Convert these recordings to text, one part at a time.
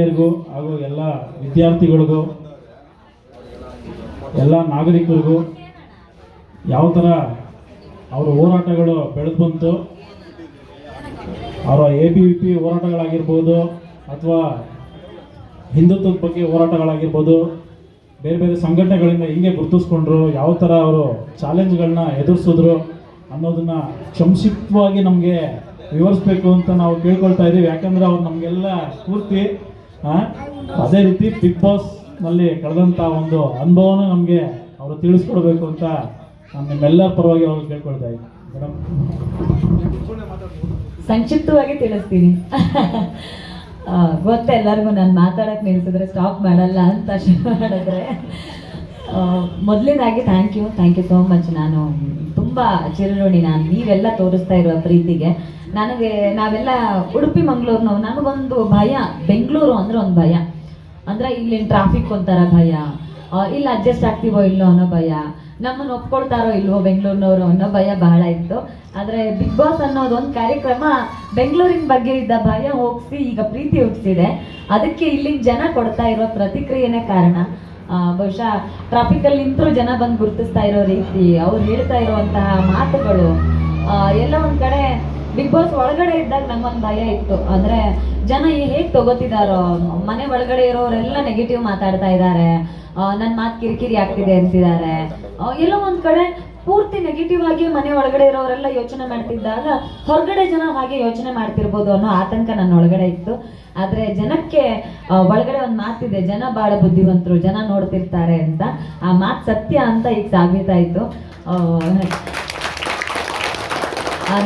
ಹಾಗೂ ಎಲ್ಲ ವಿದ್ಯಾರ್ಥಿಗಳಿಗೂ ಎಲ್ಲ ನಾಗರಿಕರಿಗೂ ಯಾವ ಥರ ಅವರ ಹೋರಾಟಗಳು ಬೆಳೆದು ಬಂತು, ಅವರ ABVP ಹೋರಾಟಗಳಾಗಿರ್ಬೋದು ಅಥವಾ ಹಿಂದುತ್ವದ ಬಗ್ಗೆ ಹೋರಾಟಗಳಾಗಿರ್ಬೋದು, ಬೇರೆ ಬೇರೆ ಸಂಘಟನೆಗಳಿಂದ ಹಿಂಗೆ ಗುರುತಿಸ್ಕೊಂಡ್ರು, ಯಾವ ಥರ ಅವರು ಚಾಲೆಂಜ್ಗಳನ್ನ ಎದುರಿಸಿದ್ರು ಅನ್ನೋದನ್ನು ಸಂಕ್ಷಿಪ್ತವಾಗಿ ನಮಗೆ ವಿವರಿಸ್ಬೇಕು ಅಂತ ನಾವು ಕೇಳ್ಕೊಳ್ತಾ ಇದ್ದೀವಿ. ಯಾಕಂದರೆ ಅವ್ರು ನಮಗೆಲ್ಲ ಸ್ಫೂರ್ತಿ. ಅದೇ ರೀತಿ ಬಿಗ್ ಬಾಸ್ನಲ್ಲಿ ಕಳೆದಂಥ ಒಂದು ಅನುಭವನೂ ನಮಗೆ ಅವರು ತಿಳಿಸ್ಕೊಡ್ಬೇಕು ಅಂತ ನಾನು ನಿಮ್ಮೆಲ್ಲರ ಪರವಾಗಿ ಅವ್ರು ಕೇಳ್ಕೊಳ್ತಾ ಇದ್ದೀನಿ. ಮೇಡಮ್, ಸಂಕ್ಷಿಪ್ತವಾಗಿ ತಿಳಿಸ್ತೀನಿ. ಗೊತ್ತ ಎಲ್ಲರಿಗೂ ನಾನು ಮಾತಾಡೋಕ್ಕೆ ನಿಲ್ಸಿದ್ರೆ ಸ್ಟಾಪ್ ಮಾಡಲ್ಲ ಅಂತ ಶುರು ಮಾಡಿದ್ರೆ. ಮೊದಲನೇದಾಗಿ ಥ್ಯಾಂಕ್ ಯು ಸೋ ಮಚ್. ನಾನು ತುಂಬ ಚಿರಋಣಿ. ನೀವೆಲ್ಲ ತೋರಿಸ್ತಾ ಇರೋ ಪ್ರೀತಿಗೆ. ನಾವೆಲ್ಲ ಉಡುಪಿ ಮಂಗಳೂರಿನವ್ರು. ನನಗೊಂದು ಭಯ, ಬೆಂಗಳೂರು ಅಂದರೆ ಒಂದು ಭಯ. ಅಂದರೆ ಇಲ್ಲಿನ ಟ್ರಾಫಿಕ್ ಒಂಥರ ಭಯ, ಇಲ್ಲಿ ಅಡ್ಜಸ್ಟ್ ಆಗ್ತೀವೋ ಇಲ್ಲೋ ಅನ್ನೋ ಭಯ, ನಮ್ಮನ್ನು ಒಪ್ಕೊಳ್ತಾರೋ ಇಲ್ವೋ ಬೆಂಗಳೂರಿನವರು ಅನ್ನೋ ಭಯ ಬಹಳ ಇತ್ತು. ಆದರೆ ಬಿಗ್ ಬಾಸ್ ಅನ್ನೋದು ಒಂದು ಕಾರ್ಯಕ್ರಮ ಬೆಂಗಳೂರಿನ ಬಗ್ಗೆ ಇದ್ದ ಭಯ ಹೋಗಿಸಿ ಈಗ ಪ್ರೀತಿ ಹುಟ್ಟಿಸಿದೆ. ಅದಕ್ಕೆ ಇಲ್ಲಿನ ಜನ ಕೊಡ್ತಾ ಇರೋ ಪ್ರತಿಕ್ರಿಯೆನೇ ಕಾರಣ. ಬಹುಶಃ ಟ್ರಾಫಿಕಲ್ಲಿ ನಿಂತರೂ ಜನ ಬಂದು ಗುರುತಿಸ್ತಾ ಇರೋ ರೀತಿ, ಅವ್ರು ಹೇಳ್ತಾ ಇರುವಂತಹ ಮಾತುಗಳು ಎಲ್ಲ ಒಂದು ಕಡೆ. ಬಿಗ್ ಬಾಸ್ ಒಳಗಡೆ ಇದ್ದಾಗ ನಂಗೊಂದು ಭಯ ಇತ್ತು. ಅಂದರೆ ಜನ ಹೇಗೆ ತಗೋತಿದಾರೋ, ಮನೆ ಒಳಗಡೆ ಇರೋರೆಲ್ಲ ನೆಗೆಟಿವ್ ಮಾತಾಡ್ತಾ ಇದ್ದಾರೆ, ನನ್ನ ಮಾತು ಕಿರಿಕಿರಿ ಆಗ್ತಿದೆ ಅಂತಿದ್ದಾರೆ. ಎಲ್ಲೋ ಒಂದು ಕಡೆ ಪೂರ್ತಿ ನೆಗೆಟಿವ್ ಆಗಿ ಮನೆ ಒಳಗಡೆ ಇರೋರೆಲ್ಲ ಯೋಚನೆ ಮಾಡ್ತಿದ್ದಾಗ ಹೊರಗಡೆ ಜನ ಹಾಗೆ ಯೋಚನೆ ಮಾಡ್ತಿರ್ಬೋದು ಅನ್ನೋ ಆತಂಕ ನನ್ನ ಒಳಗಡೆ ಇತ್ತು. ಆದರೆ ಜನಕ್ಕೆ ಒಳಗಡೆ ಒಂದು ಮಾತಿದೆ, ಜನ ಭಾಳ ಬುದ್ಧಿವಂತರು, ಜನ ನೋಡ್ತಿರ್ತಾರೆ ಅಂತ. ಆ ಮಾತು ಸತ್ಯ ಅಂತ ಈಗ ಸಾಬೀತಾಯಿತು.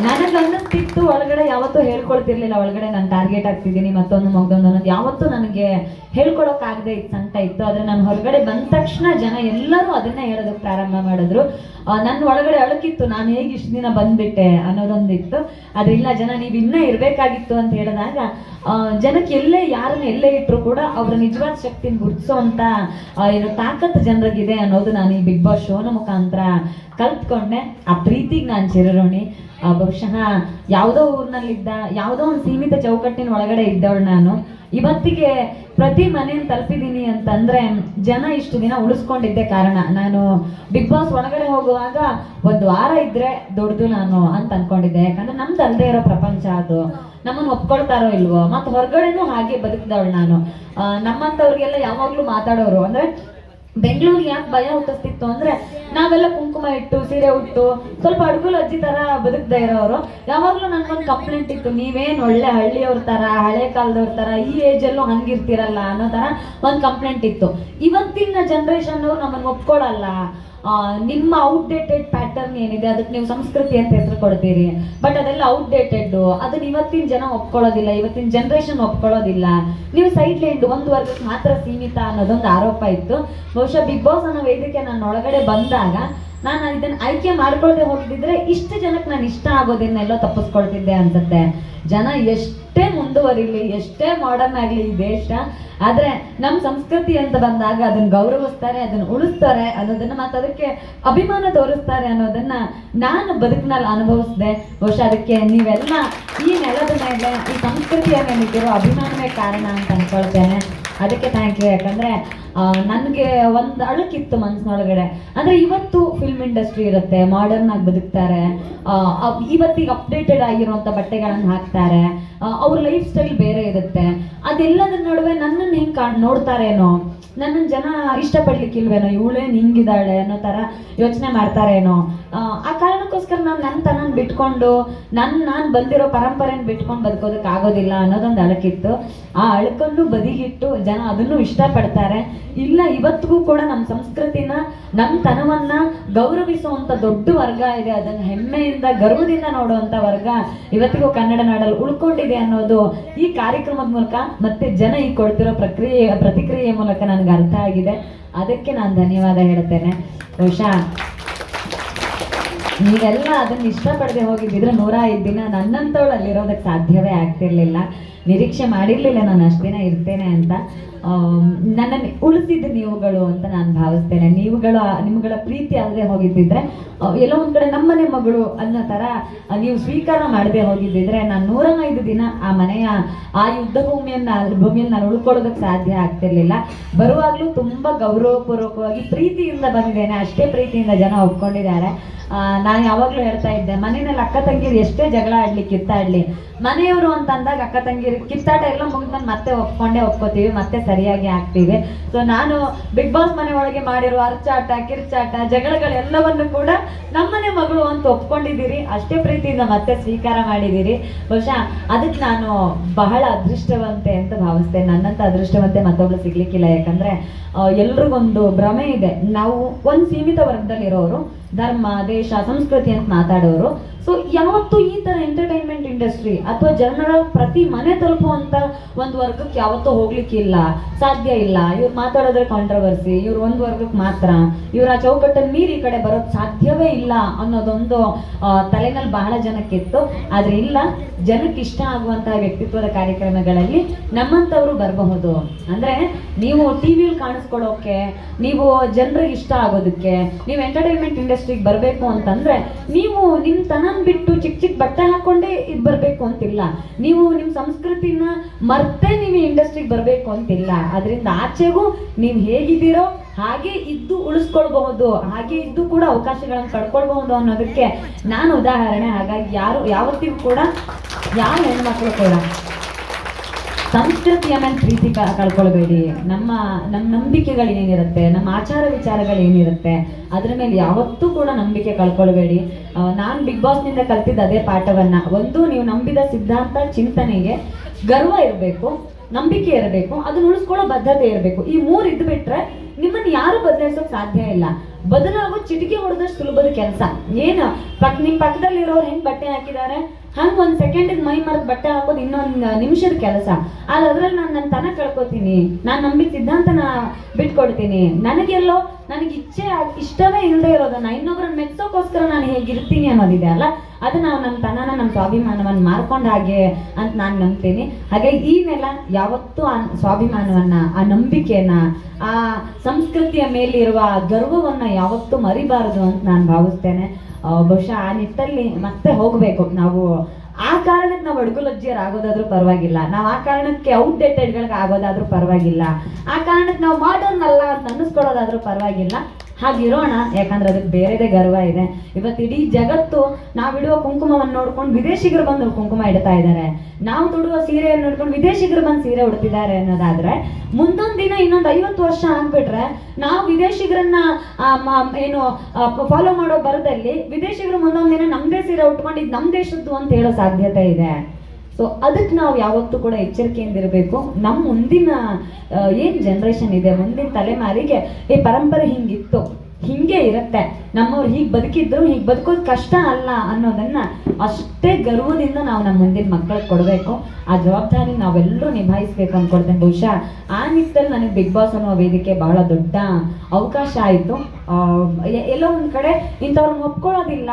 ನನಗನ್ನಿಸ್ತಿತ್ತು ಒಳಗಡೆ ಯಾವತ್ತೂ ಹೇಳ್ಕೊಳ್ತಿರ್ಲಿಲ್ಲ, ಒಳಗಡೆ ನಾನು ಟಾರ್ಗೆಟ್ ಆಗ್ತಿದ್ದೀನಿ ಮತ್ತೊಂದು ಅನ್ನೋದು ಯಾವತ್ತೂ ನನಗೆ ಹೇಳ್ಕೊಳಕ್ಕಾಗದೆ ಇತ್ತು, ಸಂಕಟ ಇತ್ತು. ಆದರೆ ನಾನು ಹೊರಗಡೆ ಬಂದ ತಕ್ಷಣ ಜನ ಎಲ್ಲರೂ ಅದನ್ನೇ ಹೇಳೋದಕ್ಕೆ ಪ್ರಾರಂಭ ಮಾಡಿದ್ರು. ನನ್ನ ಒಳಗಡೆ ಅಳುಕಿತ್ತು, ನಾನು ಹೇಗೆ ಇಷ್ಟು ದಿನ ಬಂದ್ಬಿಟ್ಟೆ ಅನ್ನೋದೊಂದಿತ್ತು. ಆದರೆ ಇಲ್ಲ, ಜನ ನೀವು ಇನ್ನೂ ಇರಬೇಕಾಗಿತ್ತು ಅಂತ ಹೇಳಿದಾಗ ಜನಕ್ಕೆ ಯಾರನ್ನ ಎಲ್ಲೇ ಇಟ್ಟರು ಕೂಡ ಅವರ ನಿಜವಾದ ಶಕ್ತಿನ ಗುರುತಿಸೋವಂಥ ತಾಕತ್ತು ಜನರಿಗಿದೆ ಅನ್ನೋದು ನಾನು ಈ ಬಿಗ್ ಬಾಸ್ ಶೋನ ಮುಖಾಂತರ ಕಲ್ತ್ಕೊಂಡೆ. ಆ ಪ್ರೀತಿಗೆ ನಾನು ಚಿರಋಣಿ. ಬಹುಶಃ ಯಾವುದೋ ಊರಿನಲ್ಲಿದ್ದ, ಯಾವುದೋ ಒಂದು ಸೀಮಿತ ಚೌಕಟ್ಟಿನ ಒಳಗಡೆ ಇದ್ದವಳು ನಾನು. ಇವತ್ತಿಗೆ ಪ್ರತಿ ಮನೆಯನ್ನು ತಲುಪಿದ್ದೀನಿ ಅಂತಂದರೆ ಜನ ಇಷ್ಟು ದಿನ ಉಳಿಸ್ಕೊಂಡಿದ್ದೆ ಕಾರಣ. ನಾನು ಬಿಗ್ ಬಾಸ್ ಒಳಗಡೆ ಹೋಗುವಾಗ ಒಂದು ವಾರ ಇದ್ದರೆ ದೊಡ್ಡದು ನಾನು ಅಂತ ಅಂದ್ಕೊಂಡಿದ್ದೆ. ಯಾಕಂದರೆ ನಮ್ದು ಅಲ್ಲದೆ ಇರೋ ಪ್ರಪಂಚ ಅದು, ನಮ್ಮನ್ನು ಒಪ್ಕೊಳ್ತಾರೋ ಇಲ್ವೋ. ಮತ್ತು ಹೊರಗಡೆನೂ ಹಾಗೆ ಬದುಕಿದವಳು ನಾನು. ನಮ್ಮಂಥವ್ರಿಗೆಲ್ಲ ಯಾವಾಗಲೂ ಮಾತಾಡೋರು. ಅಂದರೆ ಬೆಂಗಳೂರಿಗೆ ಯಾಕೆ ಭಯ ಹುಟ್ಟಿಸ್ತಿತ್ತು ಅಂದರೆ ನಾವೆಲ್ಲ ಕುಂಕುಮ ಇಟ್ಟು ಸೀರೆ ಉಟ್ಟು ಸ್ವಲ್ಪ ಅಡುಗುಲು ಅಜ್ಜಿ ಥರ ಬದುಕದೇ ಇರೋರು. ಯಾವಾಗಲೂ ನನಗೊಂದು ಕಂಪ್ಲೇಂಟ್ ಇತ್ತು, ನೀವೇನು ಒಳ್ಳೆ ಹಳ್ಳಿಯವ್ರ ಥರ, ಹಳೆ ಕಾಲದವ್ರ ಥರ, ಈ ಏಜಲ್ಲೂ ಹಂಗಿರ್ತಿರಲ್ಲ ಅನ್ನೋ ಥರ ಒಂದು ಕಂಪ್ಲೇಂಟ್ ಇತ್ತು. ಇವತ್ತಿನ ಜನ್ರೇಷನ್ನವ್ರು ನಮ್ಮನ್ನು ಒಪ್ಕೊಳ್ಳಲ್ಲ. ನಿಮ್ಮ ಔಟ್ಡೇಟೆಡ್ ಪ್ಯಾಟರ್ನ್ ಏನಿದೆ ಅದಕ್ಕೆ ನೀವು ಸಂಸ್ಕೃತಿ ಅಂತ ಹೆಸರು ಕೊಡ್ತೀರಿ, ಬಟ್ ಅದೆಲ್ಲ ಔಟ್ಡೇಟೆಡ್. ಅದನ್ನ ಇವತ್ತಿನ ಜನ ಒಪ್ಕೊಳ್ಳೋದಿಲ್ಲ, ಇವತ್ತಿನ ಜನ್ರೇಷನ್ ಒಪ್ಕೊಳ್ಳೋದಿಲ್ಲ. ನೀವು ಸೈಡ್ ಲೈನ್ ಒಂದು ವರ್ಗಕ್ಕೆ ಮಾತ್ರ ಸೀಮಿತ ಅನ್ನೋದೊಂದು ಆರೋಪ ಇತ್ತು. ಬಹುಶಃ ಬಿಗ್ ಬಾಸ್ ಅನ್ನೋ ವೇದಿಕೆ ನನ್ನ ಒಳಗಡೆ ಬಂದಾಗ ನಾನು ಇದನ್ನು ಆಯ್ಕೆ ಮಾಡ್ಕೊಳ್ದೆ ಹೋಗಿದ್ದಿದ್ರೆ ಇಷ್ಟು ಜನಕ್ಕೆ ನಾನು ಇಷ್ಟ ಆಗೋದನ್ನೆಲ್ಲೋ ತಪ್ಪಿಸ್ಕೊಳ್ತಿದ್ದೆ ಅನ್ಸುತ್ತೆ. ಜನ ಎಷ್ಟೇ ಮುಂದುವರಿಲಿ, ಎಷ್ಟೇ ಮಾಡರ್ನ್ ಆಗಲಿ ಈ ದೇಶ, ಆದರೆ ನಮ್ಮ ಸಂಸ್ಕೃತಿ ಅಂತ ಬಂದಾಗ ಅದನ್ನು ಗೌರವಿಸ್ತಾರೆ, ಅದನ್ನು ಉಳಿಸ್ತಾರೆ ಅನ್ನೋದನ್ನು, ಮತ್ತು ಅದಕ್ಕೆ ಅಭಿಮಾನ ತೋರಿಸ್ತಾರೆ ಅನ್ನೋದನ್ನ ನಾನು ಬದುಕಿನಲ್ಲಿ ಅನುಭವಿಸಿದೆ. ಬಹುಶಃ ಅದಕ್ಕೆ ನೀವೆಲ್ಲ ಈ ನೆಲದ ಮೇಲೆ, ಈ ಸಂಸ್ಕೃತಿಯ ಮೇಲೆ ಇಟ್ಟಿರೋ ಅಭಿಮಾನವೇ ಕಾರಣ ಅಂತ ಅಂದ್ಕೊಳ್ತೇನೆ. ಅದಕ್ಕೆ ಥ್ಯಾಂಕ್ ಯು. ಯಾಕಂದರೆ ನನಗೆ ಒಂದು ಅಳುಕಿತ್ತು ಮನಸ್ಸಿನೊಳಗಡೆ. ಅಂದರೆ ಇವತ್ತು ಫಿಲ್ಮ್ ಇಂಡಸ್ಟ್ರಿ ಇರುತ್ತೆ, ಮಾಡರ್ನ್ ಆಗಿ ಬದುಕ್ತಾರೆ, ಇವತ್ತಿಗೆ ಅಪ್ಡೇಟೆಡ್ ಆಗಿರುವಂಥ ಬಟ್ಟೆಗಳನ್ನು ಹಾಕ್ತಾರೆ, ಅವ್ರ ಲೈಫ್ ಸ್ಟೈಲ್ ಬೇರೆ ಇರುತ್ತೆ. ಅದೆಲ್ಲದ್ರ ನಡುವೆ ನನ್ನನ್ನು ಹೆಂಗೆ ನೋಡ್ತಾರೇನೋ, ನನ್ನನ್ನು ಜನ ಇಷ್ಟಪಡ್ಲಿಕ್ಕಿಲ್ವೇನೋ, ಇವಳೇನು ಹಿಂಗಿದ್ದಾಳೆ ಅನ್ನೋ ಥರ ಯೋಚನೆ ಮಾಡ್ತಾರೇನೋ. ಆ ಕಾರಣಕ್ಕೋಸ್ಕರ ನನ್ನ ತನನ ಬಿಟ್ಕೊಂಡು ನಾನು ಬಂದಿರೋ ಪರಂಪರೆನ ಬಿಟ್ಕೊಂಡು ಬದುಕೋದಕ್ಕೆ ಆಗೋದಿಲ್ಲ ಅನ್ನೋದೊಂದು ಅಳಕಿತ್ತು. ಆ ಅಳಕನ್ನು ಬದಿಗಿಟ್ಟು ಜನ ಅದನ್ನು ಇಷ್ಟಪಡ್ತಾರೆ. ಇಲ್ಲ, ಇವತ್ತಿಗೂ ಕೂಡ ನಮ್ಮ ಸಂಸ್ಕೃತಿನ, ನಮ್ಮ ತನವನ್ನ ಗೌರವಿಸುವಂಥ ದೊಡ್ಡ ವರ್ಗ ಇದೆ. ಅದನ್ನು ಹೆಮ್ಮೆಯಿಂದ, ಗರ್ವದಿಂದ ನೋಡುವಂಥ ವರ್ಗ ಇವತ್ತಿಗೂ ಕನ್ನಡ ನಾಡಲ್ಲಿ ಉಳ್ಕೊಂಡಿದೆ ಅನ್ನೋದು ಈ ಕಾರ್ಯಕ್ರಮದ ಮೂಲಕ ಮತ್ತೆ ಜನ ಈ ಕೊಡ್ತಿರೋ ಪ್ರತಿಕ್ರಿಯೆ ಮೂಲಕ ನನಗೆ ಅರ್ಥ ಆಗಿದೆ. ಅದಕ್ಕೆ ನಾನು ಧನ್ಯವಾದ ಹೇಳ್ತೇನೆ. ಬಹುಶಃ ನೀವೆಲ್ಲ ಅದನ್ನು ಇಷ್ಟಪಡದೆ ಹೋಗಿದ್ದಿದ್ರೆ 105 ದಿನ ನನ್ನಂಥವಳು ಅಲ್ಲಿರೋದಕ್ಕೆ ಸಾಧ್ಯವೇ ಆಗ್ತಿರ್ಲಿಲ್ಲ. ನಿರೀಕ್ಷೆ ಮಾಡಿರಲಿಲ್ಲ ನಾನು ಅಷ್ಟು ದಿನ ಇರ್ತೇನೆ ಅಂತ. ನನ್ನನ್ನು ಉಳಿಸಿದ್ದು ನೀವುಗಳು ಅಂತ ನಾನು ಭಾವಿಸ್ತೇನೆ. ನಿಮ್ಗಳ ಪ್ರೀತಿ ಅಲ್ಲದೆ ಹೋಗಿದ್ದಿದ್ರೆ, ಎಲ್ಲೋ ಒಂದು ಕಡೆ ನಮ್ಮನೆ ಮಗಳು ಅನ್ನೋ ಥರ ನೀವು ಸ್ವೀಕಾರ ಮಾಡದೆ ಹೋಗಿದ್ದಿದ್ರೆ ನಾನು 105 ದಿನ ಆ ಮನೆಯ ಆ ಯುದ್ಧ ಭೂಮಿಯಲ್ಲಿ ನಾನು ಉಳ್ಕೊಳ್ಳೋದಕ್ಕೆ ಸಾಧ್ಯ ಆಗ್ತಿರ್ಲಿಲ್ಲ. ಬರುವಾಗಲೂ ತುಂಬ ಗೌರವಪೂರ್ವಕವಾಗಿ ಪ್ರೀತಿಯಿಂದ ಬಂದಿದ್ದೇನೆ, ಅಷ್ಟೇ ಪ್ರೀತಿಯಿಂದ ಜನ ಒಪ್ಕೊಂಡಿದ್ದಾರೆ. ನಾನು ಯಾವಾಗಲೂ ಹೇಳ್ತಾ ಇದ್ದೆ, ಮನೆಯಲ್ಲಿ ಅಕ್ಕ ತಂಗಿರು ಎಷ್ಟೇ ಜಗಳ ಆಡ್ಲಿ ಕಿತ್ತಾಡ್ಲಿ, ಮನೆಯವರು ಅಂತ ಅಂದಾಗ ಅಕ್ಕ ತಂಗಿರು ಕಿತ್ತಾಟ ಎಲ್ಲ ಮುಗಿದ್ಮೇಲೆ ಮತ್ತೆ ಒಪ್ಕೋತೀವಿ, ಮತ್ತೆ ಸರಿಯಾಗಿ ಆಗ್ತೀವಿ. ಸೊ ನಾನು ಬಿಗ್ ಬಾಸ್ ಮನೆ ಒಳಗೆ ಮಾಡಿರೋ ಅರ್ಚಾಟ, ಕಿರ್ಚಾಟ, ಜಗಳಗಳೆಲ್ಲವನ್ನು ಕೂಡ ನಮ್ಮನೆ ಮಗಳು ಅಂತ ಒಪ್ಕೊಂಡಿದ್ದೀರಿ, ಅಷ್ಟೇ ಪ್ರೀತಿಯಿಂದ ಮತ್ತೆ ಸ್ವೀಕಾರ ಮಾಡಿದ್ದೀರಿ. ಬಹುಶಃ ಅದಕ್ಕೆ ನಾನು ಬಹಳ ಅದೃಷ್ಟವಂತೆ ಅಂತ ಭಾವಿಸ್ತೇನೆ. ನನ್ನಂತ ಅದೃಷ್ಟವಂತೆ ಮತ್ತೊಬ್ಳು ಸಿಗ್ಲಿಕ್ಕಿಲ್ಲ. ಯಾಕಂದ್ರೆ ಎಲ್ರಿಗೊಂದು ಭ್ರಮೆ ಇದೆ, ನಾವು ಒಂದು ಸೀಮಿತ ವರ್ಗದಲ್ಲಿರೋರು, ಧರ್ಮ, ದೇಶ, ಸಂಸ್ಕೃತಿ ಅಂತ ಮಾತಾಡೋರು. ಸೊ ಯಾವತ್ತೂ ಈ ಥರ ಎಂಟರ್ಟೈನ್ಮೆಂಟ್ ಇಂಡಸ್ಟ್ರಿ ಅಥವಾ ಜನರ ಪ್ರತಿ ಮನೆ ತಲುಪುವಂಥ ಒಂದು ವರ್ಗಕ್ಕೆ ಯಾವತ್ತೂ ಹೋಗ್ಲಿಕ್ಕಿಲ್ಲ, ಸಾಧ್ಯ ಇಲ್ಲ. ಇವ್ರು ಮಾತಾಡೋದ್ರೆ ಕಾಂಟ್ರವರ್ಸಿ, ಇವ್ರು ಒಂದು ವರ್ಗಕ್ಕೆ ಮಾತ್ರ, ಇವ್ರ ಆ ಚೌಕಟ್ಟನ್ನು ಮೀರಿ ಈ ಕಡೆ ಬರೋದು ಸಾಧ್ಯವೇ ಇಲ್ಲ ಅನ್ನೋದೊಂದು ತಲೆನಲ್ಲಿ ಬಹಳ ಜನಕ್ಕಿತ್ತು. ಆದರೆ ಇಲ್ಲ, ಜನಕ್ಕೆ ಇಷ್ಟ ಆಗುವಂತಹ ವ್ಯಕ್ತಿತ್ವದ ಕಾರ್ಯಕ್ರಮಗಳಲ್ಲಿ ನಮ್ಮಂಥವ್ರು ಬರಬಹುದು. ಅಂದರೆ ನೀವು ಟಿ ವಿಯಲ್ಲಿ ಕಾಣಿಸ್ಕೊಳ್ಳೋಕೆ, ನೀವು ಜನರಿಗೆ ಇಷ್ಟ ಆಗೋದಕ್ಕೆ, ನೀವು ಎಂಟರ್ಟೈನ್ಮೆಂಟ್ ಇಂಡಸ್ಟ್ರಿಗೆ ಬರಬೇಕು ಅಂತಂದರೆ ನೀವು ನಿಮ್ಮ ತನ ಬಿಟ್ಟು ಚಿಕ್ಕ ಚಿಕ್ಕ ಬಟ್ಟೆ ಹಾಕೊಂಡೇ ಇದು ಬರಬೇಕು ಅಂತಿಲ್ಲ. ನೀವು ನಿಮ್ಮ ಸಂಸ್ಕೃತಿನ ಮರ್ತೇ ನೀವು ಇಂಡಸ್ಟ್ರಿಗೆ ಬರಬೇಕು ಅಂತಿಲ್ಲ. ಅದರಿಂದ ಆಚೆಗೂ ನೀವು ಹೇಗಿದ್ದೀರೋ ಹಾಗೆ ಇದ್ದು ಉಳಿಸ್ಕೊಳ್ಬಹುದು, ಹಾಗೆ ಇದ್ದು ಕೂಡ ಅವಕಾಶಗಳನ್ನು ಪಡ್ಕೊಳ್ಬಹುದು ಅನ್ನೋದಕ್ಕೆ ನಾನು ಉದಾಹರಣೆ. ಹಾಗಾಗಿ ಯಾವತ್ತಿಗೂ ಕೂಡ ಯಾವ ಹೆಣ್ಮಕ್ಳು ಕೂಡ ಸಂಸ್ಕೃತಿಯ ಮೇಲೆ ಪ್ರೀತಿ ಕಳ್ಕೊಳ್ಬೇಡಿ. ನಮ್ಮ ನಂಬಿಕೆಗಳು ಏನಿರುತ್ತೆ, ನಮ್ಮ ಆಚಾರ ವಿಚಾರಗಳು ಏನಿರುತ್ತೆ, ಅದ್ರ ಮೇಲೆ ಯಾವತ್ತೂ ಕೂಡ ನಂಬಿಕೆ ಕಳ್ಕೊಳ್ಬೇಡಿ. ನಾನು ಬಿಗ್ ಬಾಸ್ನಿಂದ ಕಲ್ತಿದ್ದ ಅದೇ ಪಾಠವನ್ನ, ಒಂದು, ನೀವು ನಂಬಿದ ಸಿದ್ಧಾಂತ ಚಿಂತನೆಗೆ ಗರ್ವ ಇರಬೇಕು, ನಂಬಿಕೆ ಇರಬೇಕು, ಅದನ್ನ ಉಳಿಸ್ಕೊಳ್ಳೋ ಬದ್ಧತೆ ಇರಬೇಕು. ಈ 3 ಇದ್ದು ಬಿಟ್ರೆ ನಿಮ್ಮನ್ನು ಯಾರು ಬದಲಾಯಿಸೋಕೆ ಸಾಧ್ಯ ಇಲ್ಲ. ಬದಲಾಗೋ ಚಿಟಿಕೆ ಹೊಡೆದಷ್ಟು ಸುಲಭದ ಕೆಲಸ. ಏನು ನಿಮ್ಮ ಪಕ್ಕದಲ್ಲಿರೋರು ಹೆಂಗೆ ಬಟ್ಟೆ ಹಾಕಿದ್ದಾರೆ ಹಂಗೆ 1 ಸೆಕೆಂಡಿಗೆ ಮೈ ಮರೆದು ಬಟ್ಟೆ ಹಾಕೋದು ಇನ್ನೊಂದು ನಿಮಿಷದ ಕೆಲಸ. ಆದರೆ ಅದ್ರಲ್ಲಿ ನಾನು ನನ್ನ ತನ ಕಳ್ಕೊತೀನಿ, ನಾನು ನಂಬಿದ ಸಿದ್ಧಾಂತನ ಬಿಟ್ಕೊಡ್ತೀನಿ. ನನಗೆ ಇಷ್ಟವೇ ಇಲ್ಲದೆ ಇರೋದನ್ನ ಇನ್ನೊಬ್ಬರನ್ನ ಮೆಚ್ಚೋಕ್ಕೋಸ್ಕರ ನಾನು ಹೇಗಿರ್ತೀನಿ ಅನ್ನೋದಿದೆ ಅಲ್ಲ, ಅದು ನಾವು ನಮ್ಮ ತನನ, ನಮ್ಮ ಸ್ವಾಭಿಮಾನವನ್ನು ಮಾರ್ಕೊಂಡ ಹಾಗೆ ಅಂತ ನಾನು ನಂಬ್ತೀನಿ. ಹಾಗಾಗಿ ಈ ನೆಲ ಯಾವತ್ತೂ ಆ ಸ್ವಾಭಿಮಾನವನ್ನ, ಆ ನಂಬಿಕೆಯನ್ನ, ಆ ಸಂಸ್ಕೃತಿಯ ಮೇಲಿರುವ ಗರ್ವವನ್ನ ಯಾವತ್ತೂ ಮರಿಬಾರದು ಅಂತ ನಾನು ಭಾವಿಸ್ತೇನೆ. ಬಹುಶಃ ಆ ನಿಟ್ಟಲ್ಲಿ ಮತ್ತೆ ಹೋಗಬೇಕು ನಾವು. ಆ ಕಾರಣಕ್ಕೆ ನಾವು ಅಡುಗುಲಜ್ಜಿಯರು ಆಗೋದಾದ್ರೂ ಪರವಾಗಿಲ್ಲ, ನಾವು ಆ ಕಾರಣಕ್ಕೆ ಔಟ್ಡೇಟೆಡ್ಗಳಿಗೆ ಆಗೋದಾದ್ರೂ ಪರವಾಗಿಲ್ಲ, ಆ ಕಾರಣಕ್ಕೆ ನಾವು ಮಾಡರ್ನ್ ಅಲ್ಲ ಅಂತ ಅನ್ನಿಸ್ಕೊಳ್ಳೋದಾದ್ರೂ ಪರವಾಗಿಲ್ಲ. ಹಾಗಿರೋಣ, ಯಾಕಂದ್ರೆ ಅದಕ್ಕೆ ಬೇರೆದೇ ಗರ್ವ ಇದೆ. ಇವತ್ತು ಇಡೀ ಜಗತ್ತು ನಾವಿಡುವ ಕುಂಕುಮವನ್ನು ನೋಡ್ಕೊಂಡು ವಿದೇಶಿಗರು ಬಂದು ಕುಂಕುಮ ಇಡ್ತಾ ಇದ್ದಾರೆ, ನಾವು ತೊಡುವ ಸೀರೆಯನ್ನು ನೋಡ್ಕೊಂಡು ವಿದೇಶಿಗರು ಬಂದು ಸೀರೆ ಉಡ್ತಿದ್ದಾರೆ ಅನ್ನೋದಾದ್ರೆ, ಮುಂದೊಂದು ದಿನ ಇನ್ನೊಂದು 50 ವರ್ಷ ಆಗ್ಬಿಟ್ರೆ ನಾವು ವಿದೇಶಿಗರನ್ನ ಫಾಲೋ ಮಾಡೋ ಬರದಲ್ಲಿ ವಿದೇಶಿಗರು ಮುಂದೊಂದು ದಿನ ನಮ್ಮದೇ ಸೀರೆ ಉಟ್ಕೊಂಡಿದ್ದು ನಮ್ಮ ದೇಶದ್ದು ಅಂತ ಹೇಳೋ ಸಾಧ್ಯತೆ ಇದೆ. ಸೊ ಅದಕ್ಕೆ ನಾವು ಯಾವತ್ತೂ ಕೂಡ ಎಚ್ಚರಿಕೆಯಿಂದಿರಬೇಕು. ನಮ್ಮ ಮುಂದಿನ ಏನು ಜನ್ರೇಷನ್ ಇದೆ, ಮುಂದಿನ ತಲೆಮಾರಿಗೆ ಈ ಪರಂಪರೆ ಹಿಂಗಿತ್ತು, ಹಿಂಗೆ ಇರುತ್ತೆ, ನಮ್ಮವ್ರು ಹೀಗೆ ಬದುಕಿದ್ರು ಹೀಗೆ ಬದುಕೋದು ಕಷ್ಟ ಅಲ್ಲ ಅನ್ನೋದನ್ನ ಅಷ್ಟೇ ಗರ್ವದಿಂದ ನಾವು ನಮ್ಮ ಮುಂದಿನ ಮಕ್ಕಳಿಗೆ ಕೊಡಬೇಕು. ಆ ಜವಾಬ್ದಾರಿ ನಾವೆಲ್ಲರೂ ನಿಭಾಯಿಸ್ಬೇಕು ಅಂದ್ಕೊಳ್ತೇನೆ. ಬಹುಶಃ ಆ ನಿಟ್ಟಲ್ಲಿ ನನಗೆ ಬಿಗ್ ಬಾಸ್ ಅನ್ನೋ ವೇದಿಕೆ ಬಹಳ ದೊಡ್ಡ ಅವಕಾಶ ಆಯಿತು. ಎಲ್ಲೋ ಒಂದು ಕಡೆ ಇಂಥವ್ರನ್ನ ಒಪ್ಕೊಳ್ಳೋದಿಲ್ಲ,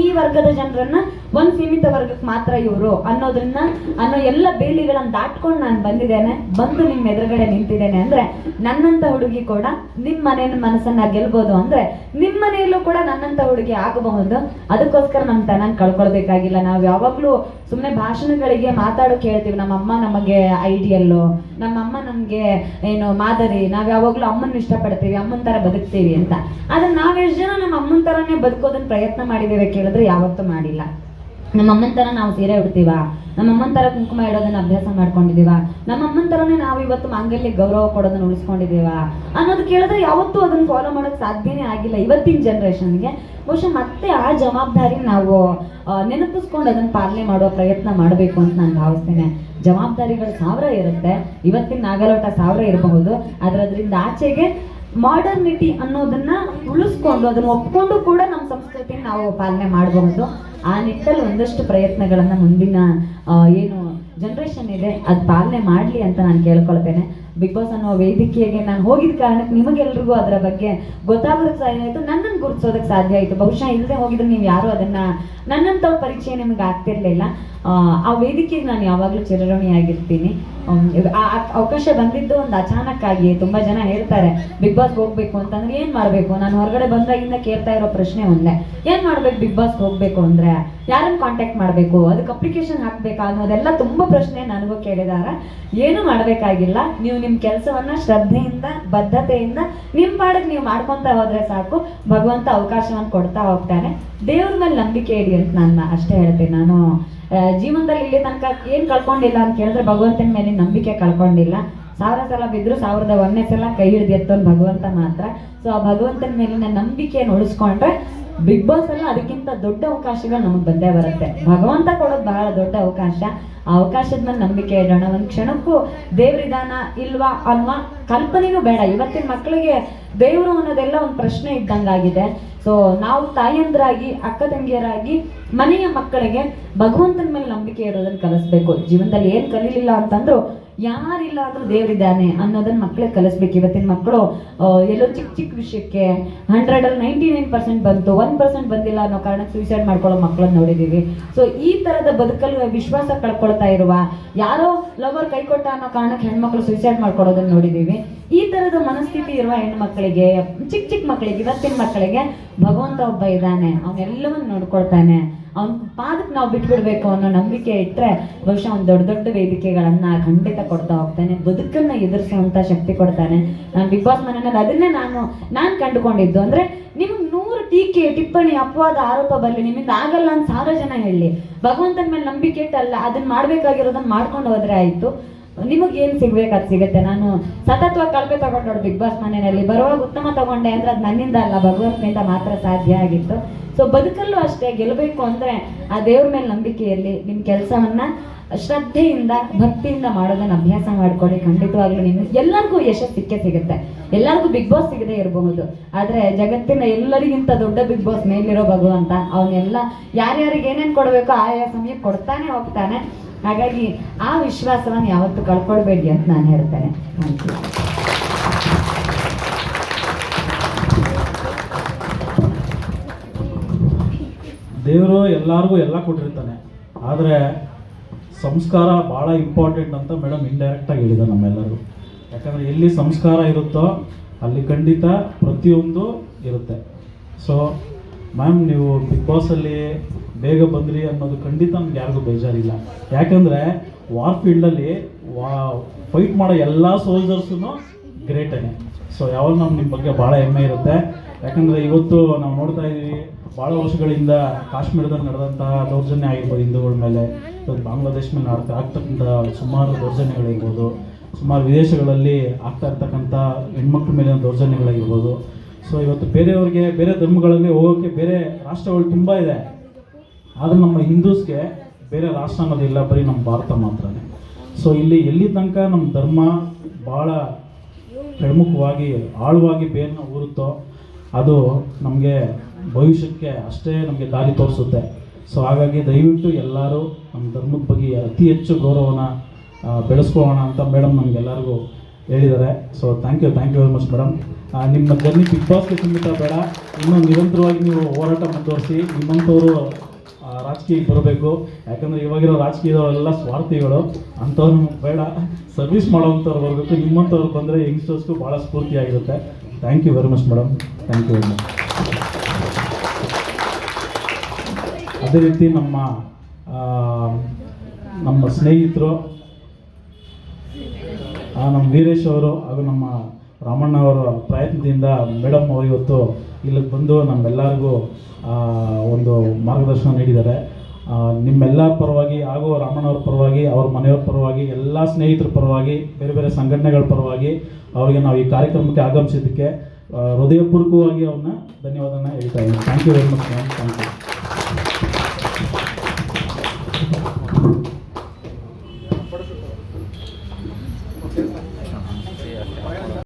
ಈ ವರ್ಗದ ಜನರನ್ನ ಒಂದು ಸೀಮಿತ ವರ್ಗಕ್ಕೆ ಮಾತ್ರ ಇವರು ಅನ್ನೋ ಎಲ್ಲ ಬೇಲಿಗಳನ್ನು ದಾಟ್ಕೊಂಡು ನಾನು ಬಂದಿದ್ದೇನೆ, ಬಂದು ನಿಮ್ಮ ಎದುರುಗಡೆ ನಿಂತಿದ್ದೇನೆ. ಅಂದರೆ ನನ್ನಂಥ ಹುಡುಗಿ ಕೂಡ ನಿಮ್ಮ ಮನೆಯ ಮನಸ್ಸನ್ನ ಗೆಲ್ಬೋದು, ಅಂದರೆ ನಿಮ್ಮ ಮನೆಯಲ್ಲೂ ಕೂಡ ನನ್ನಂಥ ಹುಡುಗಿ ಆಗಬಹುದು. ಅದಕ್ಕೋಸ್ಕರ ನಮ್ಮ ತನನ ಕಳ್ಕೊಳ್ಬೇಕಾಗಿಲ್ಲ. ನಾವು ಯಾವಾಗಲೂ ಸುಮ್ಮನೆ ಭಾಷಣಗಳಿಗೆ ಮಾತಾಡೋಕೆ ಹೇಳ್ತೀವಿ, ನಮ್ಮಮ್ಮ ನಮಗೆ ಐಡಿಯಲ್ಲು, ನಮ್ಮಮ್ಮ ನಮಗೆ ಏನು ಮಾದರಿ, ನಾವು ಯಾವಾಗಲೂ ಅಮ್ಮನ ಇಷ್ಟಪಡ್ತೀವಿ, ಅಮ್ಮನ ಥರ ಬದುಕ್ತೀವಿ ಅಂತ. ಆದರೆ ನಾವೆಷ್ಟು ಜನ ನಮ್ಮ ಅಮ್ಮನ ಥರನೇ ಬದುಕೋದನ್ನ ಪ್ರಯತ್ನ ಮಾಡಿದ್ದೇವೆ ಕೇಳಿದ್ರೆ ಯಾವತ್ತೂ ಮಾಡಿಲ್ಲ. ನಮ್ಮಮ್ಮನ ಥರ ನಾವು ಸೀರೆ ಉಡ್ತೀವ, ನಮ್ಮಮ್ಮನ ಥರ ಕುಂಕುಮ ಇಡೋದನ್ನ ಅಭ್ಯಾಸ ಮಾಡ್ಕೊಂಡಿದ್ದೀವ, ನಮ್ಮಮ್ಮನ ಥರನೇ ನಾವು ಇವತ್ತು ಮಾಂಗಲ್ಯ ಗೌರವ ಕೊಡೋದನ್ನ ಉಳಿಸ್ಕೊಂಡಿದ್ದೀವ ಅನ್ನೋದು ಕೇಳಿದ್ರೆ ಯಾವತ್ತೂ ಅದನ್ನು ಫಾಲೋ ಮಾಡೋಕ್ಕೆ ಸಾಧ್ಯನೇ ಆಗಿಲ್ಲ ಇವತ್ತಿನ ಜನ್ರೇಷನ್ಗೆ. ಬಹುಶಃ ಮತ್ತೆ ಆ ಜವಾಬ್ದಾರಿ ನಾವು ನೆನಪಿಸ್ಕೊಂಡು ಅದನ್ನು ಪಾಲನೆ ಮಾಡುವ ಪ್ರಯತ್ನ ಮಾಡಬೇಕು ಅಂತ ನಾನು ಭಾವಿಸ್ತೇನೆ. ಜವಾಬ್ದಾರಿಗಳು 1000 ಇರುತ್ತೆ, ಇವತ್ತಿನ ನಾಗಲೋಟ 1000 ಇರಬಹುದು, ಆದರೆ ಅದರಿಂದ ಆಚೆಗೆ ಮಾಡರ್ನಿಟಿ ಅನ್ನೋದನ್ನ ಉಳಿಸ್ಕೊಂಡು ಅದನ್ನು ಒಪ್ಕೊಂಡು ಕೂಡ ನಮ್ಮ ಸಂಸ್ಕೃತಿನ ನಾವು ಪಾಲನೆ ಮಾಡಬಹುದು. ಆ ನಿಟ್ಟಲ್ಲಿ ಒಂದಷ್ಟು ಪ್ರಯತ್ನಗಳನ್ನು ಮುಂದಿನ ಏನು ಜನ್ರೇಷನ್ ಇದೆ, ಅದು ಪಾಲನೆ ಮಾಡಲಿ ಅಂತ ನಾನು ಕೇಳ್ಕೊಳ್ತೇನೆ. ಬಿಗ್ ಬಾಸ್ ಅನ್ನೋ ವೇದಿಕೆಗೆ ನಾನು ಹೋಗಿದ್ದ ಕಾರಣಕ್ಕೆ ನಿಮಗೆಲ್ರಿಗೂ ಅದರ ಬಗ್ಗೆ ಗೊತ್ತಾಗೋದಕ್ಕೆ ಸಾಧ್ಯ ಆಯಿತು, ನನ್ನನ್ನು ಗುರುತಿಸೋದಕ್ಕೆ ಸಾಧ್ಯ ಆಯಿತು. ಬಹುಶಃ ಇಲ್ಲದೆ ಹೋಗಿದ್ರೆ ನೀವು ಯಾರು ಅದನ್ನು ನನ್ನಂಥವ್ರ ಪರಿಚಯ ನಿಮಗೆ ಆಗ್ತಿರ್ಲಿಲ್ಲ. ಆ ವೇದಿಕೆಗೆ ನಾನು ಯಾವಾಗಲೂ ಚಿರಋಣಿಯಾಗಿರ್ತೀನಿ. ಆ ಅವಕಾಶ ಬಂದಿದ್ದು ಒಂದು ಅಚಾನಕ್ಕಾಗಿ. ತುಂಬ ಜನ ಹೇಳ್ತಾರೆ ಬಿಗ್ ಬಾಸ್ಗೆ ಹೋಗ್ಬೇಕು ಅಂತಂದ್ರೆ ಏನು ಮಾಡಬೇಕು. ನಾನು ಹೊರಗಡೆ ಬಂದಾಗಿಂದ ಕೇಳ್ತಾ ಇರೋ ಪ್ರಶ್ನೆ ಒಂದೇ, ಏನು ಮಾಡ್ಬೇಕು ಬಿಗ್ ಬಾಸ್ಗೆ ಹೋಗ್ಬೇಕು ಅಂದರೆ, ಯಾರನ್ನು ಕಾಂಟ್ಯಾಕ್ಟ್ ಮಾಡಬೇಕು, ಅದಕ್ಕೆ ಅಪ್ಲಿಕೇಶನ್ ಹಾಕಬೇಕಾ ಅನ್ನೋದೆಲ್ಲ ತುಂಬ ಪ್ರಶ್ನೆ ನನಗೂ ಕೇಳಿದಾರೆ. ಏನು ಮಾಡಬೇಕಾಗಿಲ್ಲ, ನೀವು ನಿಮ್ಮ ಕೆಲಸವನ್ನು ಶ್ರದ್ಧೆಯಿಂದ ಬದ್ಧತೆಯಿಂದ ನಿಮ್ಮ ಪಾಡಕ್ಕೆ ನೀವು ಮಾಡ್ಕೊತಾ ಹೋದರೆ ಸಾಕು, ಭಗವಂತ ಅವಕಾಶವನ್ನು ಕೊಡ್ತಾ ಹೋಗ್ತಾನೆ. ದೇವ್ರ ಮೇಲೆ ನಂಬಿಕೆ ಇಡಿ ಅಂತ ನಾನು ಅಷ್ಟೇ ಹೇಳ್ತೀನಿ. ನಾನು ಜೀವನದಲ್ಲಿ ಇಲ್ಲಿ ತನಕ ಏನು ಕಳ್ಕೊಂಡಿಲ್ಲ ಅಂತ ಕೇಳಿದ್ರೆ ಭಗವಂತನ ಮೇಲೆ ನಂಬಿಕೆ ಕಳ್ಕೊಂಡಿಲ್ಲ. 1000 ಸಲ ಬಿದ್ದರೂ 1001ನೇ ಸಲ ಕೈ ಹಿಡಿದು ಎತ್ತೋನು ಭಗವಂತ ಮಾತ್ರ. ಸೊ ಆ ಭಗವಂತನ ಮೇಲಿನ ನಂಬಿಕೆಯನ್ನು ಉಳಿಸ್ಕೊಂಡ್ರೆ ಬಿಗ್ ಬಾಸ್ ಎಲ್ಲ ಅದಕ್ಕಿಂತ ದೊಡ್ಡ ಅವಕಾಶಗಳು ನಮಗೆ ಬಂದೇ ಬರುತ್ತೆ. ಭಗವಂತ ಕೊಡೋದು ಬಹಳ ದೊಡ್ಡ ಅವಕಾಶ. ಆ ಅವಕಾಶದ ಮೇಲೆ ನಂಬಿಕೆ ಇಡೋಣ. ಒಂದು ಕ್ಷಣಕ್ಕೂ ದೇವ್ರಿದಾನ ಇಲ್ವಾ ಅನ್ನುವ ಕಲ್ಪನೆನೂ ಬೇಡ. ಇವತ್ತಿನ ಮಕ್ಕಳಿಗೆ ದೇವರು ಅನ್ನೋದೆಲ್ಲ ಒಂದು ಪ್ರಶ್ನೆ ಇದ್ದಂಗಾಗಿದೆ. ಸೊ ನಾವು ತಾಯಂದ್ರಾಗಿ, ಅಕ್ಕ ತಂಗಿಯರಾಗಿ ಮನೆಯ ಮಕ್ಕಳಿಗೆ ಭಗವಂತನ ಮೇಲೆ ನಂಬಿಕೆ ಇರೋದನ್ನು ಕಲಿಸ್ಬೇಕು. ಜೀವನದಲ್ಲಿ ಏನು ಕಲೀಲಿಲ್ಲ ಅಂತಂದ್ರು, ಯಾರಿಲ್ಲ ಅಂದ್ರೂ ದೇವರಿದ್ದಾನೆ ಅನ್ನೋದನ್ನ ಮಕ್ಕಳಿಗೆ ಕಲಿಸ್ಬೇಕು. ಇವತ್ತಿನ ಮಕ್ಕಳು ಎಲ್ಲೋ ಚಿಕ್ಕ ಚಿಕ್ಕ ವಿಷಯಕ್ಕೆ 100ರಲ್ಲಿ 99% ಬಂತು, 1% ಬಂದಿಲ್ಲ ಅನ್ನೋ ಕಾರಣಕ್ಕೆ ಸೂಸೈಡ್ ಮಾಡ್ಕೊಳ್ಳೋ ಮಕ್ಕಳನ್ನ ನೋಡಿದ್ದೀವಿ. ಸೊ ಈ ಥರದ ಬದುಕಲ್ಲಿ ವಿಶ್ವಾಸ ಕಳ್ಕೊಳ್ತಾ ಇರುವ, ಯಾರೋ ಲವರ್ ಕೈ ಕೊಟ್ಟ ಅನ್ನೋ ಕಾರಣಕ್ಕೆ ಹೆಣ್ಮಕ್ಳು ಸೂಸೈಡ್ ಮಾಡ್ಕೊಳ್ಳೋದನ್ನ ನೋಡಿದ್ದೀವಿ. ಈ ಥರದ ಮನಸ್ಥಿತಿ ಇರುವ ಹೆಣ್ಮಕ್ಳಿಗೆ, ಚಿಕ್ಕ ಚಿಕ್ಕ ಮಕ್ಕಳಿಗೆ, ಇವತ್ತಿನ ಮಕ್ಕಳಿಗೆ ಭಗವಂತ ಒಬ್ಬ ಇದ್ದಾನೆ, ಅವನೆಲ್ಲವನ್ನು ನೋಡ್ಕೊಳ್ತಾನೆ, ಅವನ ಪಾದಕ್ಕೆ ನಾವು ಬಿಟ್ಬಿಡ್ಬೇಕು ಅನ್ನೋ ನಂಬಿಕೆ ಇಟ್ಟರೆ ಬಹುಶಃ ಒಂದು ದೊಡ್ಡ ದೊಡ್ಡ ವೇದಿಕೆಗಳನ್ನು ಖಂಡಿತ ಕೊಡ್ತಾ ಹೋಗ್ತಾನೆ. ಬದುಕನ್ನು ಎದುರಿಸುವಂಥ ಶಕ್ತಿ ಕೊಡ್ತಾನೆ. ನಾನು ಬಿಗ್ ಬಾಸ್ ಮನೆಯಲ್ಲಿ ಅದನ್ನೇ ನಾನು ಕಂಡುಕೊಂಡಿದ್ದು. ಅಂದರೆ ನಿಮ್ಗೆ 100 ಟೀಕೆ, ಟಿಪ್ಪಣಿ, ಅಪವಾದ, ಆರೋಪ ಬರಲಿ, ನಿಮ್ಮಿಂದ ಆಗಲ್ಲ ಅಂತ 1000 ಜನ ಹೇಳಿ, ಭಗವಂತನ ಮೇಲೆ ನಂಬಿಕೆ ಇಟ್ಟಲ್ಲ ಅದನ್ನ ಮಾಡಬೇಕಾಗಿರೋದನ್ನ ಮಾಡ್ಕೊಂಡು ಹೋದ್ರೆ ಆಯಿತು. ನಿಮಗೇನು ಸಿಗ್ಬೇಕು ಅದು ಸಿಗುತ್ತೆ. ನಾನು ಸತತವಾಗಿ ಕಳಪೆ ತಗೊಂಡು ಬಿಗ್ ಬಾಸ್ ಮನೆಯಲ್ಲಿ ಬರುವಾಗ ಉತ್ತಮ ತಗೊಂಡೆ ಅಂದರೆ ಅದು ನನ್ನಿಂದ ಅಲ್ಲ, ಭಗವಂತನಿಂದ ಮಾತ್ರ ಸಾಧ್ಯ ಆಗಿತ್ತು. ಸೊ ಬದುಕಲ್ಲೂ ಅಷ್ಟೇ, ಗೆಲ್ಲಬೇಕು ಅಂದರೆ ಆ ದೇವ್ರ ಮೇಲೆ ನಂಬಿಕೆ ಇರಲಿ. ನಿಮ್ಮ ಕೆಲಸವನ್ನು ಶ್ರದ್ಧೆಯಿಂದ ಭಕ್ತಿಯಿಂದ ಮಾಡೋದನ್ನು ಅಭ್ಯಾಸ ಮಾಡ್ಕೊಳ್ಳಿ. ಖಂಡಿತವಾಗ್ಲೂ ನಿಮಗೆ ಎಲ್ಲರಿಗೂ ಯಶಸ್ಸು ಸಿಗುತ್ತೆ. ಎಲ್ಲರಿಗೂ ಬಿಗ್ ಬಾಸ್ ಸಿಗದೇ ಇರಬಹುದು, ಆದರೆ ಜಗತ್ತಿನ ಎಲ್ಲರಿಗಿಂತ ದೊಡ್ಡ ಬಿಗ್ ಬಾಸ್ ಮೇಲಿರೋ ಭಗವಂತ. ಅವನ್ನೆಲ್ಲ ಯಾರ್ಯಾರಿಗೆ ಏನೇನು ಕೊಡಬೇಕೋ ಆಯಾ ಸಮಯಕ್ಕೆ ಕೊಡ್ತಾನೆ ಹೋಗ್ತಾನೆ. ಹಾಗಾಗಿ ಆ ವಿಶ್ವಾಸವನ್ನು ಯಾವತ್ತೂ ಕಳ್ಕೊಳ್ಬೇಡಿ ಅಂತ ನಾನು ಹೇಳ್ತೇನೆ. ದೇವರು ಎಲ್ಲರಿಗೂ ಎಲ್ಲ ಕೊಟ್ಟಿರ್ತಾನೆ, ಆದರೆ ಸಂಸ್ಕಾರ ಭಾಳ ಇಂಪಾರ್ಟೆಂಟ್ ಅಂತ ಮೇಡಮ್ ಇಂಡೈರೆಕ್ಟಾಗಿ ಹೇಳಿದ್ದಾರೆ ನಮ್ಮೆಲ್ಲರಿಗೂ. ಯಾಕಂದರೆ ಎಲ್ಲಿ ಸಂಸ್ಕಾರ ಇರುತ್ತೋ ಅಲ್ಲಿ ಖಂಡಿತ ಪ್ರತಿಯೊಂದು ಇರುತ್ತೆ. ಸೊ ಮ್ಯಾಮ್, ನೀವು ಬಿಗ್ ಬಾಸಲ್ಲಿ ಬೇಗ ಬಂದ್ರಿ ಅನ್ನೋದು ಖಂಡಿತ ನಮ್ಗೆ ಯಾರಿಗೂ ಬೇಜಾರಿಲ್ಲ. ಯಾಕಂದರೆ ವಾರ್ ಫೀಲ್ಡಲ್ಲಿ ಫೈಟ್ ಮಾಡೋ ಎಲ್ಲ ಸೋಲ್ಜರ್ಸೂ ಗ್ರೇಟೇ. ಸೊ ಯಾವಾಗ ನಮ್ಗೆ ನಿಮ್ಮ ಬಗ್ಗೆ ಭಾಳ ಹೆಮ್ಮೆ ಇರುತ್ತೆ. ಯಾಕಂದರೆ ಇವತ್ತು ನಾವು ನೋಡ್ತಾ ಇದ್ದೀವಿ, ಭಾಳ ವರ್ಷಗಳಿಂದ ಕಾಶ್ಮೀರದಲ್ಲಿ ನಡೆದಂತಹ ದೌರ್ಜನ್ಯ ಆಗಿರ್ಬೋದು ಹಿಂದೂಗಳ ಮೇಲೆ, ಇವತ್ತು ಬಾಂಗ್ಲಾದೇಶ ಮೇಲೆ ಆಗ್ತಕ್ಕಂಥ ಸುಮಾರು ದೌರ್ಜನ್ಯಗಳಿರ್ಬೋದು, ಸುಮಾರು ವಿದೇಶಗಳಲ್ಲಿ ಆಗ್ತಾ ಇರ್ತಕ್ಕಂಥ ಹೆಣ್ಮಕ್ಳ ಮೇಲಿನ ದೌರ್ಜನ್ಯಗಳಾಗಿರ್ಬೋದು. ಸೊ ಇವತ್ತು ಬೇರೆಯವ್ರಿಗೆ, ಬೇರೆ ಧರ್ಮಗಳಲ್ಲಿ ಹೋಗೋಕ್ಕೆ ಬೇರೆ ರಾಷ್ಟ್ರಗಳು ತುಂಬ ಇದೆ, ಆದರೆ ನಮ್ಮ ಹಿಂದೂಸ್ಗೆ ಬೇರೆ ರಾಷ್ಟ್ರ ಅನ್ನೋದಿಲ್ಲ, ಬರೀ ನಮ್ಮ ಭಾರತ ಮಾತ್ರನೇ. ಸೊ ಇಲ್ಲಿ ಎಲ್ಲಿ ತನಕ ನಮ್ಮ ಧರ್ಮ ಭಾಳ ಪ್ರಮುಖವಾಗಿ ಆಳವಾಗಿ ಬೇರನ್ನ ಊರುತ್ತೋ ಅದು ನಮಗೆ ಭವಿಷ್ಯಕ್ಕೆ ಅಷ್ಟೇ ನಮಗೆ ದಾರಿ ತೋರಿಸುತ್ತೆ. ಸೊ ಹಾಗಾಗಿ ದಯವಿಟ್ಟು ಎಲ್ಲರೂ ನಮ್ಮ ಧರ್ಮದ ಬಗ್ಗೆ ಅತಿ ಹೆಚ್ಚು ಗೌರವನ ಬೆಳೆಸ್ಕೊಳ್ಳೋಣ ಅಂತ ಮೇಡಮ್ ನಮಗೆಲ್ಲರಿಗೂ ಹೇಳಿದ್ದಾರೆ. So thank you very much madam. ನಿಮ್ಮ ಜರ್ನಿ ಬಿಗ್ ಬಾಸ್ಗೆ ಖಂಡಿತ ಬೇಡ, ಇನ್ನೂ ನಿರಂತರವಾಗಿ ನೀವು ಹೋರಾಟ ಮುಂದುವರಿಸಿ. ನಿಮ್ಮಂಥವ್ರು ರಾಜಕೀಯಕ್ಕೆ ಬರಬೇಕು. ಯಾಕಂದರೆ ಇವಾಗಿರೋ ರಾಜಕೀಯದವರೆಲ್ಲ ಸ್ವಾರ್ಥಿಗಳು, ಅಂಥವ್ರು ಬೇಡ, ಸರ್ವಿಸ್ ಮಾಡೋವಂಥವ್ರು ಬರಬೇಕು. ನಿಮ್ಮಂಥವ್ರು ಬಂದರೆ ಯಂಗ್ಸ್ಟರ್ಸ್ಗೂ ಭಾಳ ಸ್ಫೂರ್ತಿಯಾಗಿರುತ್ತೆ. Thank you very much madam, thank you very much. ಅದೇ ರೀತಿ ನಮ್ಮ ಸ್ನೇಹಿತರು, ನಮ್ಮ ವೀರೇಶ್ ಅವರು ಹಾಗೂ ನಮ್ಮ ರಾಮಣ್ಣ ಅವರ ಪ್ರಯತ್ನದಿಂದ ಮೇಡಮ್ ಅವರು ಇವತ್ತು ಇಲ್ಲಿಗೆ ಬಂದು ನಮ್ಮೆಲ್ಲರಿಗೂ ಒಂದು ಮಾರ್ಗದರ್ಶನ ನೀಡಿದ್ದಾರೆ. ನಿಮ್ಮೆಲ್ಲ ಪರವಾಗಿ ಹಾಗೂ ರಾಮಣ್ಣವ್ರ ಪರವಾಗಿ, ಅವ್ರ ಮನೆಯವ್ರ ಪರವಾಗಿ, ಎಲ್ಲ ಸ್ನೇಹಿತರ ಪರವಾಗಿ, ಬೇರೆ ಬೇರೆ ಸಂಘಟನೆಗಳ ಪರವಾಗಿ ಅವರಿಗೆ ನಾವು ಈ ಕಾರ್ಯಕ್ರಮಕ್ಕೆ ಆಗಮಿಸಿದ್ದಕ್ಕೆ ಹೃದಯಪೂರ್ವಕವಾಗಿ ಅವ್ರನ್ನ ಧನ್ಯವಾದನ ಹೇಳ್ತಾ ಇದ್ದೀನಿ. Thank you very much ma'am, thank you.